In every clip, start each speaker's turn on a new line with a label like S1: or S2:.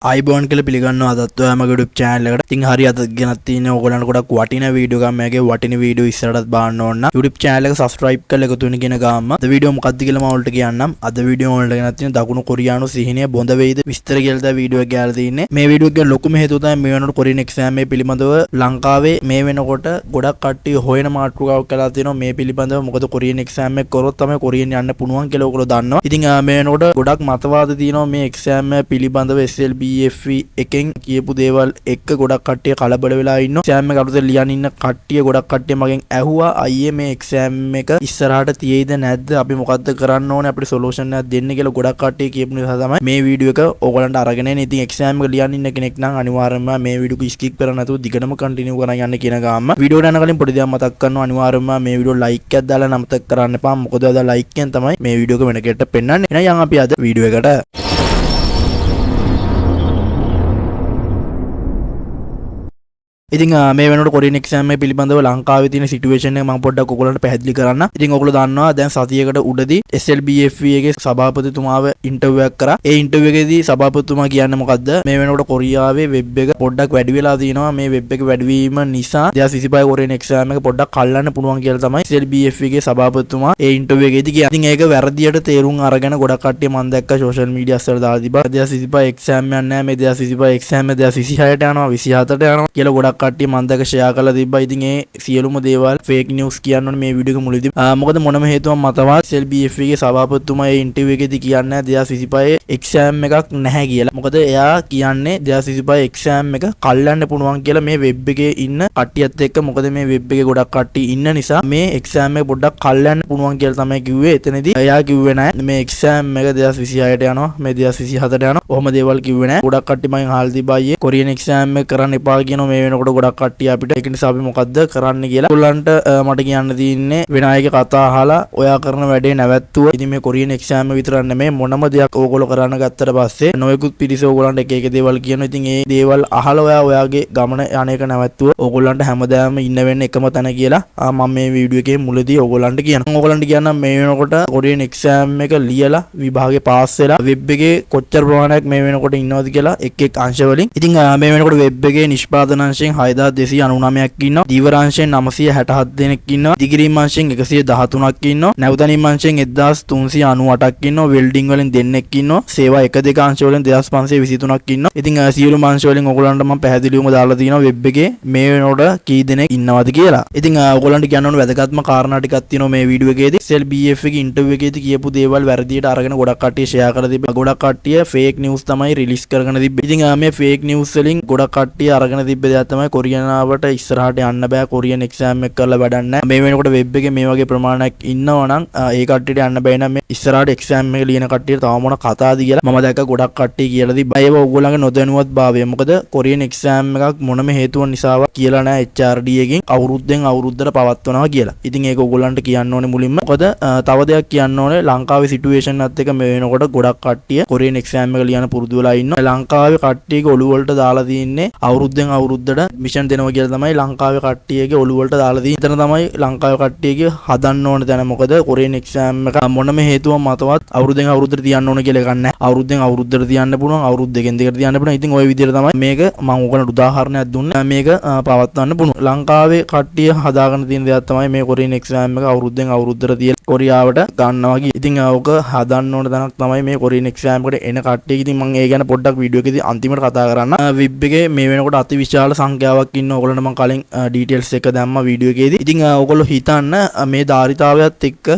S1: iBond කියලා පිළිගන්නවා අදත් ඔයාමගේ YouTube channel එකට. ඉතින් හරි අද ගෙනත් තියෙන ඕගොල්ලන්ට ගොඩක් වටින වීඩියෝ එකක් මගේ වටින වීඩියෝ ඉස්සරහටත් බලන්න ඕන නම් YouTube channel එක subscribe කරලා එකතු වෙන කියන ගාම අද වීඩියෝ මොකක්ද කියලා මම ඔයාලට කියන්නම්. අද වීඩියෝ වලට ගෙනත් තියෙන දකුණු කොරියානු සිහිනය බොඳ වෙයිද විස්තර කියලා දා වීඩියෝ එක ගාලා තියෙන්නේ. මේ වීඩියෝ එකේ ලොකුම හේතුව තමයි මේ වෙනකොට කොරියන් exam එක පිළිබඳව ලංකාවේ මේ වෙනකොට ගොඩක් කට්ටිය හොයන මාතෘකාවක් කරලා තියෙනවා මේ පිළිබඳව. මොකද කොරියන් exam එක කරොත් තමයි කොරියන් යන්න පුළුවන් කියලා ඔයගොල්ලෝ දන්නවා. ඉතින් මේ වෙනකොට ගොඩක් මතවාද තියෙනවා මේ exam එක පිළිබඳව SLBFE එකෙන් කියපු දේවල් එක්ක ගොඩක් කට්ටිය කලබල වෙලා ඉන්නවා. exam එක අලුතෙන් ලියන්න ඉන්න කට්ටිය ගොඩක් කට්ටිය මගෙන් ඇහුවා අයියේ මේ exam එක ඉස්සරහට තියෙයිද නැද්ද අපි මොකද්ද කරන්න ඕනේ අපිට සොලියුෂන් එකක් දෙන්න කියලා ගොඩක් කට්ටිය කියපු නිසා තමයි මේ වීඩියෝ එක ඕගලන්ට අරගෙන එන්නේ. ඉතින් exam එක ලියන්න ඉන්න කෙනෙක් නම් අනිවාර්යයෙන්ම මේ වීඩියෝ එක skip කරන්න නැතුව දිගටම continue කරන් යන්න කියන ගාම වීඩියෝ එක යන කලින් පොඩි දෙයක් මතක් කරනවා. අනිවාර්යයෙන්ම මේ වීඩියෝ like එකක් දාලා නමතක් කරන්න එපා. මොකද අද like එකෙන් තමයි මේ වීඩියෝ එක වෙන කෙනෙක්ට පෙන්නන්නේ. එහෙනම් අපි අද වීඩියෝ එකට ඉතින් මේ වෙනකොට කොරියන් exam එක පිළිබඳව ලංකාවේ තියෙන සිටුේෂන් එක මම පොඩ්ඩක් ඔයගොල්ලන්ට පැහැදිලි කරන්න. ඉතින් ඔයගොල්ලෝ දන්නවා දැන් සතියකට උඩදී SLBFE එකේ සභාපතිතුමාව ඉන්ටර්විව් එකක් කරා. ඒ ඉන්ටර්විව් එකේදී සභාපතිතුමා කියන්නේ මොකද්ද? මේ වෙනකොට කොරියාවේ වෙබ් එක පොඩ්ඩක් වැඩි වෙලා තියෙනවා. මේ වෙබ් එක වැඩි වීම නිසා 2025 කොරියන් exam එක පොඩ්ඩක් කල්ලන්න පුළුවන් කියලා තමයි SLBFE එකේ සභාපතිතුමා ඒ ඉන්ටර්විව් එකේදී කියන්නේ. ඉතින් ඒක වැරදියට තේරුම් අරගෙන ගොඩක් කට්ටිය මම දැක්ක සෝෂල් මීඩියා වල දාලා තිබා 2025 exam එකක් නැහැ. මේ 2025 exam එක 2026ට යනවා 27ට යනවා කියලා ගොඩක් කට්ටිය මම දැක ෂෙයා කරලා තිබ්බා. ඉතින් ඒ සියලුම දේවල් ෆේක් නිවුස් කියන්න ඕනේ මේ වීඩියෝ එක මුලදී. මොකද මොනම හේතුවක් මතවත් SLBFE එකේ සභාපතිතුමා ඒ ඉන්ටර්විව් එකේදී කියන්නේ 2025 exam එකක් නැහැ කියලා. මොකද එයා කියන්නේ 2025 exam එක කල්යන්න පුළුවන් කියලා මේ වෙබ් එකේ ඉන්න කට්ටියත් එක්ක. මොකද මේ වෙබ් එකේ ගොඩක් කට්ටිය ඉන්න නිසා මේ exam එක පොඩ්ඩක් කල්යන්න පුළුවන් කියලා තමයි කිව්වේ. එතනදී එයා කිව්වේ නැහැ මේ exam එක 2026ට යනවා මේ 2027ට යනවා. ඔහොම දේවල් කිව්වේ නැහැ. ගොඩක් කට්ටිය මගෙන් අහලා තිබ්බා අයියේ කොරියන් exam එක කරන්න එපා කියනවා මේ වෙනකොට ගොඩක් කට්ටිය අපිට. ඒක නිසා අපි මොකද්ද කරන්න කියලා ඔයගොල්ලන්ට මට කියන්න තියෙන්නේ වෙන අයගේ කතා අහලා ඔයා කරන වැඩේ නැවැත්තුවා. ඉතින් මේ කොරියන් exam එක විතරක් නෙමෙයි මොනම දෙයක් ඕගොල්ලෝ කරන්න ගත්තට පස්සේ නොයෙකුත් පිරිස ඕගොල්ලන්ට එක එක දේවල් කියනවා. ඉතින් ඒ දේවල් අහලා ඔයාගේ ගමන යන එක නැවැත්තුවා. ඕගොල්ලන්ට හැමදාම ඉන්න වෙන්නේ එකම තැන කියලා මම මේ වීඩියෝ එකේ මුලදී ඕගොල්ලන්ට කියනවා. ඕගොල්ලන්ට කියන්නම් මේ වෙනකොට කොරියන් exam එක ලියලා විභාගේ පාස් වෙලා වෙබ් එකේ කොච්චර ප්‍රමාණයක් මේ වෙනකොට ඉන්නවද කියලා එක් අංශ වලින්. ඉතින් මේ වෙනකොට වෙබ් එකේ නිෂ්පාදන අංශයෙන් 6299ක් ඉන්නවා. දීවරංශයෙන් 967 දෙනෙක් ඉන්නවා. දිගිරීම් අංශයෙන් 113ක් ඉන්නවා. නැවතනීම් අංශයෙන් 1398ක් ඉන්නවා. වෙල්ඩින් වලින් දෙන්නෙක් ඉන්නවා. සේවා 1-2 අංශ වලින් 2523ක් ඉන්නවා. ඉතින් සියලුම අංශ වලින් ඔයගොල්ලන්ට මම පැහැදිලිවම දාලා තියෙනවා වෙබ් එකේ මේ වෙනකොට කී දෙනෙක් ඉන්නවද කියලා. ඉතින් ඔයගොල්ලන්ට කියන්න ඕන වැදගත්ම කාරණා ටිකක් තියෙනවා මේ වීඩියෝ එකේදී. SLBFE එකේ ඉන්ටර්විව් එකේදී කියපු දේවල් වැරදියට අරගෙන ගොඩක් කට්ටිය ෂෙයා කරලා තිබ්බා. ගොඩක් කට්ටිය ෆේක් නිවුස් තමයි රිලීස් කරගෙන තිබ්බේ. ඉතින් මේ ෆේක් නිවුස් වලින් ගොඩක් කට්ටිය අරගෙන තිබ්බ දෙයක් තමයි කොරියාවට ඉස්සරහට යන්න බෑ කොරියන් exam එක කරලා වැඩක් නැහැ. මේ වෙනකොට වෙබ් එකේ මේ වගේ ප්‍රමාණයක් ඉන්නවා නම් ඒ කට්ටියට යන්න බෑ නම් මේ ඉස්සරහට exam එක ලියන කට්ටියට තව මොන කතාවද කියලා මම දැක්ක ගොඩක් කට්ටිය කියලා තිබ්බා. ඒව ඕගොල්ලන්ගේ නොදැනුවත් භාවය. මොකද කොරියන් exam එකක් මොනම හේතුවක් නිසාවත් කියලා නැහැ HRD එකෙන් අවුරුද්දෙන් අවුරුද්දට පවත්වනවා කියලා. ඉතින් ඒක ඕගොල්ලන්ට කියන්න ඕනේ මුලින්ම. මොකද තව දෙයක් කියන්න ඕනේ ලංකාවේ සිටුේෂන් එකත් එක්ක මේ වෙනකොට ගොඩක් කට්ටිය කොරියන් exam එක ලියන පුරුදු වෙලා ඉන්නවා. ලංකාවේ කට්ටියගේ ඔළුව වලට දාලා තින්නේ අවුරුද්දෙන් අවුරුද්දට මිෂන් දෙනවා කියලා තමයි ලංකාවේ කට්ටියගේ ඔළුව වලට දාලා තියෙන්නේ. එතන තමයි ලංකාවේ කට්ටියගේ හදන්න ඕන තැන. මොකද කොරියන් exam එක මොනම හේතුවක් මතවත් අවුරුද්දෙන් අවුරුද්දට තියන්න ඕන කියලා එකක් නැහැ. අවුරුද්දෙන් අවුරුද්දට තියන්න පුළුවන්. අවුරුදු දෙකෙන් දෙකට තියන්න පුළුවන්. ඉතින් ওই විදිහට තමයි මේක මම ඔයගලන්ට උදාහරණයක් දුන්නේ. මේක පවත්වන්න පුළුවන්. ලංකාවේ කට්ටිය හදාගෙන තියෙන දෙයක් තමයි මේ කොරියන් exam එක අවුරුද්දෙන් අවුරුද්දට තියලා කොරියාවට ගන්නවා කිය. ඉතින් ඕක හදන්න ඕන තැනක් තමයි මේ කොරියන් exam එකට එන කට්ටිය. ඉතින් මම ඒ ගැන පොඩ්ඩක් වීඩියෝ එකේදී අන්තිමට කතා කරන්න. වෙබ් එකේ මේ වෙනකොට අතිවිශාල සංඛ්‍යාවක් ඉන්න ඕගොල්ලන්ට මම කලින් ඩීටේල්ස් එක දැම්මා වීඩියෝ එකේදී. ඉතින් ඔයගොල්ලෝ හිතන්න මේ ධාරිතාවයත් එක්ක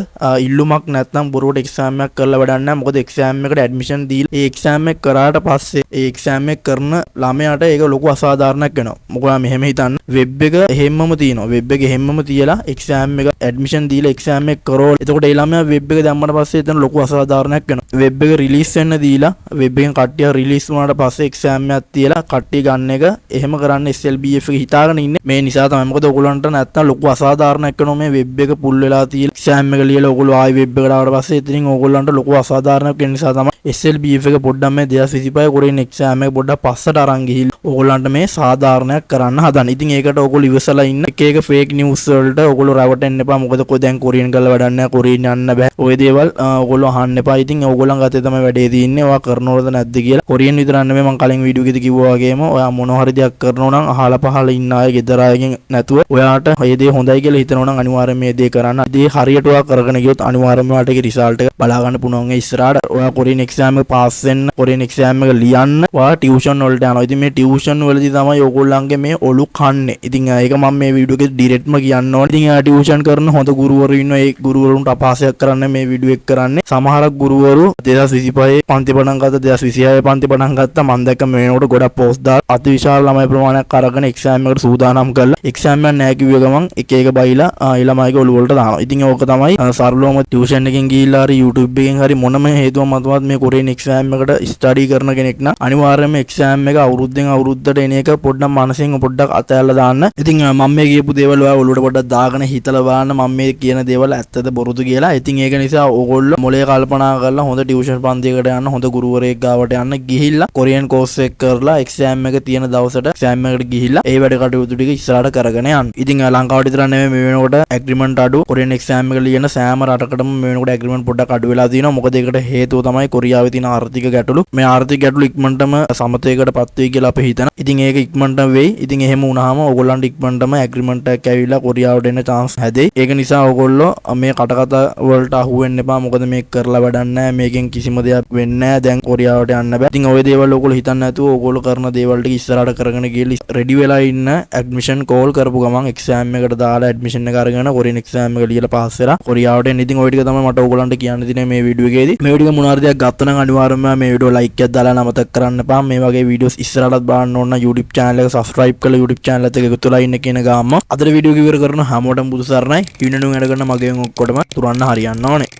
S1: ඉල්ලුමක් නැත්නම් බොරුවට එක්සෑම් එකක් කරලා වැඩක් නැහැ. මොකද එක්සෑම් එකට ඇඩ්මිෂන් දීලා ඒ එක්සෑම් එක කරාට පස්සේ ඒ එක්සෑම් එක කරන ළමයාට ඒක ලොකු අසාධාරණයක් වෙනවා. මොකද මෙහෙම හිතන්න වෙබ් එක එහෙම්මම තියෙනවා. වෙබ් එක එහෙම්මම තියලා එක්සෑම් එක ඇඩ්මිෂන් දීලා එක්සෑම් එක කරෝල. එතකොට ඒ ළමයා වෙබ් එක දැම්මට පස්සේ එතන ලොකු අසාධාරණයක් වෙනවා. වෙබ් එක රිලීස් වෙන්න දීලා වෙබ් එකෙන් කට්ටිය රිලීස් වුණාට පස්සේ එක්සෑම් එකක් තියලා කට්ටිය ගන්න එක එහෙම කරන්න SLBF එක හිතාගෙන ඉන්නේ. මේ නිසා තමයි. මොකද ඔයගොල්ලන්ට නැත්තම් ලොකු අසාධාරණයක් වෙනවා මේ වෙබ් එක පුල් වෙලා තියලා එක්සෑම් එක ලියලා ඔයගොල්ලෝ ආයි වෙබ් එකට ආවට පස්සේ ඉතින් ඔයගොල්ලන්ට ලොකු අසාධාරණයක් වෙන නිසා තමයි SLBF එක පොඩ්ඩක් මේ 2025 කොරියන් එක්සෑම් එක පොඩ්ඩක් පස්සට අරන් ගිහිල්ලා ඔයගොල්ලන්ට මේ සාධාරණයක් කරන්න හදන. ඉතින් ඒකට ඔයගොල්ලෝ ඉවසලා ඉන්න එක එක ෆේක් නිවුස් වලට ඔයගොල්ලෝ රැවටෙන්න එපා. මොකද දැන් කොරියන් කරලා වැඩක් නැහැ. කොරියන් යන්න බෑ. ඔය දේවල් ඔයගොල්ලෝ අහන්න එපා. ඉතින් ඕගොල්ලන් ගතේ තමයි වැඩේ තියෙන්නේ. ඔයා කරනවද නැද්ද කියලා. කොරියන් විතරක් නෙමෙයි මම කලින් වීඩියෝ එකේදී කිව්වා වගේම ඔයා මොන හරි දෙයක් කරනවා නම් අහලා පහලා ඉන්න අය ගෙදර අයගෙන් නැතුව ඔයාට මේ දේ හොඳයි කියලා හිතනවා නම් අනිවාර්යයෙන් මේ දේ කරන්න. දේ හරියට ඔයා කරගෙන ගියොත් අනිවාර්යයෙන්ම ඔයාට ඒකේ රිසල්ට් එක බලා ගන්න පුළුවන්. ඒ ඉස්සරහට ඔයා කොරියන් එක්සෑම් එක පාස් වෙන්න, කොරියන් එක්සෑම් එක ලියන්න ඔයා ටියුෂන් වලට යනවා. ඉතින් මේ ටියුෂන් වලදී තමයි ඔයගොල්ලන්ගේ මේ ඔලු කන්නේ. ඉතින් ඒක මම මේ වීඩියෝ එකේ ඩිරෙක්ට්ම කියන්න ඕනේ. ඉතින් ටියුෂන් කරන හොඳ ගුරුවරු ඉන්නවා. ඒ ගුරුවරුන්ට අපහාසයක් කරන්න මේ වීඩියෝ එක කරන්නේ. සමහරක් ගුරුවරු 2025 පන්ති පටන් ගත්තා, 2026 පන්ති පටන් ගත්තා. මම දැක්ක මේ වෙනකොට ගොඩක් පෝස්ට් දාලා අතිවිශාල ළමයි ප්‍රමාණයක් අරගෙන එක්සෑම් එකට සූදානම් කරලා එක්සෑම් එක නැහැ කිව්ව ගමන් එක එක බයිලා ඒ ළමයිගේ ඔලුව වලට දානවා. ඉතින් ඕක තමයි සරලවම ටියුෂන් එකෙන් ගිහිල්ලා හරි YouTube එකෙන් හරි මොනම හේතුවක් මතවත් මේ කොරියන් එක්සෑම් එකට ස්ටඩි කරන කෙනෙක් නම් අනිවාර්යයෙන්ම එක්සෑම් එක අවුරුද්දෙන් අවුරුද්දට එන එක පොඩ්ඩක් මනසෙන් පොඩ්ඩක් අතහැරලා දාන්න. ඉතින් මම මේ කියපු දේවල් ඔයා ඔලුවට පොඩ්ඩක් දාගෙන හිතලා බලන්න මම මේ කියන දේවල් ඇත්තද බොරුද කියලා. ඉතින් ඒක නිසා ඕගොල්ලෝ මොලේ කල්පනා කරලා හොඳ ටියුෂන් පන්තියකට යන්න, හොඳ ගුරුවරයෙක් ගාවට යන්න ගිහිල්ලා කොරියන් කෝස් එක කරලා එක්සෑම් එක තියෙන දවසට එක්සෑම් එකට ගිහිල්ලා ඒ වැඩ කටයුතු ටික ඉස්සරහට කරගෙන යන්න. ඉතින් ලංකාවට විතර නෙමෙයි මේ වෙනකොට ඇග්‍රීමන්ට් අඩු කොරියන් එක්සෑම් එක ලියන සෑම රටකටම මේ වෙනකොට ඇග්‍රීමන්ට් පොඩ්ඩක් අඩු වෙලා තියෙනවා. මොකද ඒකට හේතුව තමයි කොරියාවේ තියෙන ආර්ථික ගැටලු. මේ ආර්ථික ගැටලු ඉක්මනටම සමතයකටපත් වෙයි කියලා අපි හිතන. ඉතින් ඒක ඉක්මනටම වෙයි. ඉතින් එහෙම වුණාම ඕගොල්ලන්ට ඉක්මනටම ඇග්‍රීමන්ට් එකක් ඇවිල්ලා කොරියාවට එන්න chance හැදෙයි. ඒක නිසා ඕගොල්ලෝ මේ කටකතා වලට අහු වෙන්න එපා. මොකද මේක කරලා වැඩක් නැහැ. මේකෙන් කිසිම දෙයක් වෙන්නේ නැහැ. දැන් කොරියාවට යන්න බෑ. ඉතින් ওই දේවල් ඕගොල්ලෝ හිතන්නේ නැතුව ඕගොල්ලෝ කරන දේවල් ටික ඉස්සරහට කරගෙන ගිහලා රෙඩි වෙලා ඉන්න. ඇඩ්මිෂන් කෝල් කරපු ගමන් එක්සෑම් එකට දාලා ඇඩ්මිෂන් එක අරගෙන කොරියන් එක්සෑම් එක ලියලා පාස් වෙලා කොරියාවට එන්න. ඉතින් ওই ටික තමයි මට ඕගොල්ලන්ට කියන්න තියෙන්නේ මේ වීඩියෝ එකේදී. මේ වීඩියෝ එක මොනවා හරි දෙයක් ගත්තා නම් අනිවාර්යයෙන්ම මේ වීඩියෝ ලයික් එකක් දාලා නමතක් කරන්න එපා. මේ වගේ වීඩියෝස් ඉස්සරහටත් බලන්න ඕන නම් YouTube channel එක subscribe කරලා YouTube channel එකත් එක්ක එකතු වෙලා ඉන්න කියන ගාම අදට වීඩියෝ එක ඉවර කරන හැමෝටම බුදු සරණයි. හිණනුන් වැඩ කරන මගෙන් ඔක්කොටම තුරන්න හරියන්න ඕනේ.